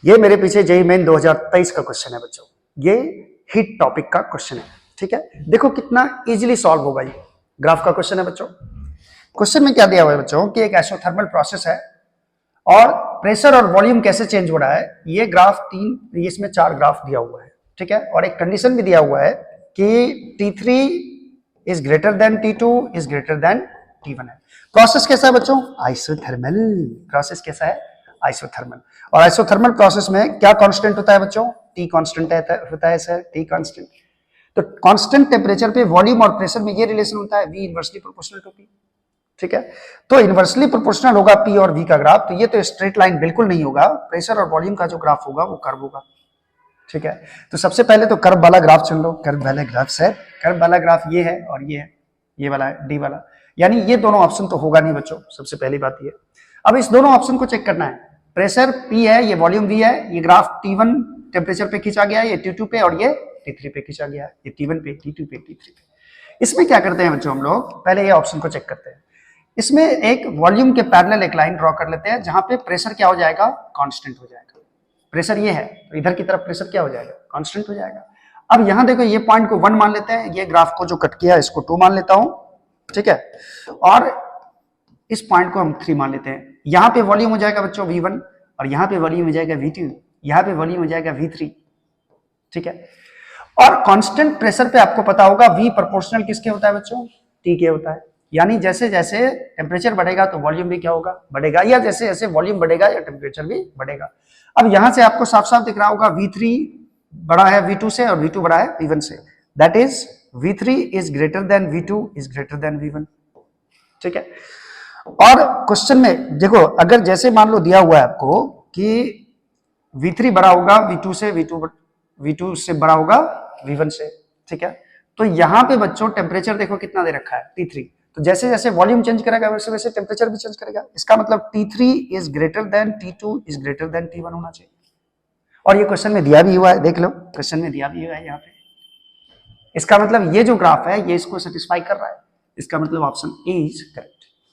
ये मेरे पीछे जेईई मेन 2023 का क्वेश्चन है बच्चों, ये हीट टॉपिक का क्वेश्चन है। ठीक है, देखो कितना इजीली सॉल्व होगा। ये ग्राफ का क्वेश्चन है बच्चों। क्वेश्चन में क्या दिया हुआ है बच्चों कि एक आइसोथर्मल प्रोसेस है और प्रेशर और वॉल्यूम कैसे चेंज हो रहा है। ये ग्राफ इसमें 4 ग्राफ दिया हुआ है। ठीक है, और एक कंडीशन भी दिया हुआ है कि T3 is greater than T2 is greater than T1 है। प्रोसेस कैसा है बच्चों? आइसोथर्मल। प्रोसेस कैसा है? आइसोथर्मल। और आइसोथर्मल प्रोसेस में क्या कांस्टेंट होता है बच्चों? T कांस्टेंट होता है सर, T कांस्टेंट। तो कांस्टेंट टेम्परेचर पे वॉल्यूम और प्रेशर में ये रिलेशन होता है V inversely proportional to P। ठीक है, तो इनवर्सली प्रोपोर्शनल होगा P और V का ग्राफ। तो ये तो स्ट्रेट लाइन बिल्कुल नहीं होगा, प्रेशर और वॉल्यूम का जो ग्राफ होगा वो कर्व होगा। ठीक है, तो सबसे पहले तो कर्व वाला ग्राफ चुन लो। कर्व वाला ग्राफ सर, कर्व वाला ग्राफ ये है और ये है, ये वाला है D वाला, यानी ये दोनों ऑप्शन तो होगा नहीं बच्चों, सबसे पहली बात ये। अब इस दोनों ऑप्शन को चेक करना है। प्रेशर P है, ये वॉल्यूम V है, ये ग्राफ T1 टेम्परेचर पे खींचा गया है, ये T2 पे, और ये T3 पे खींचा गया है, ये T1 पे, T2 पे, T3 पे। इसमें क्या करते हैं बच्चों हम लोग, पहले ये ऑप्शन को चेक करते हैं। इसमें एक वॉल्यूम के पैरेलल एक लाइन ड्रॉ कर लेते हैं जहां पे प्रेशर क्या हो जाएगा? कांस्टेंट हो जाएगा। प्रेशर ये है तो इधर की तरफ प्रेशर क्या हो जाएगा? कांस्टेंट हो जाएगा। अब यहां देखो ये पॉइंट को 1 मान लेते हैं, ये ग्राफ को जो कट किया इसको 2 मान लेता हूं। ठीक है, और इस पॉइंट को हम 3 मान लेते हैं। यहां पे वॉल्यूम हो जाएगा बच्चों V1 और यहां पे वॉल्यूम हो जाएगा V2, यहां पे वॉल्यूम हो जाएगा V3। ठीक है, और कांस्टेंट प्रेशर पे आपको पता होगा V प्रोपोर्शनल किसके होता है बच्चों? T के होता है। यानी जैसे जैसे टेम्परेचर बढ़ेगा तो वॉल्यूम भी क्या होगा? बढ़ेगा, या जैसे जैसे वॉल्यूम बढ़ेगा या टेम्परेचर भी बढ़ेगा। अब यहां से आपको साफ साफ दिख रहा होगा V3 बड़ा है V2 से और V2 बड़ा है V1 से। That is V3 is greater than V2 is greater than V1। ठीक है, और क्वेश्चन में देखो, अगर जैसे मान लो दिया हुआ है आपको कि V3 बड़ा होगा V2 से, V2 से बड़ा होगा V1 से। ठीक है, तो यहां पे बच्चों टेम्परेचर देखो कितना दे रखा है T3, तो जैसे जैसे वॉल्यूम चेंज करेगा वैसे वैसे टेम्परेचर भी चेंज करेगा। इसका मतलब T3 is greater than T2 is greater than T1 होना चाहिए। और ये क्वेश्चन में दिया भी हुआ है, देख लो क्वेश्चन में दिया भी हुआ है यहाँ पे। इसका मतलब ये जो ग्राफ है ये इसको सेटिस्फाई कर रहा है। इसका मतलब ऑप्शन ए इज करेक्ट।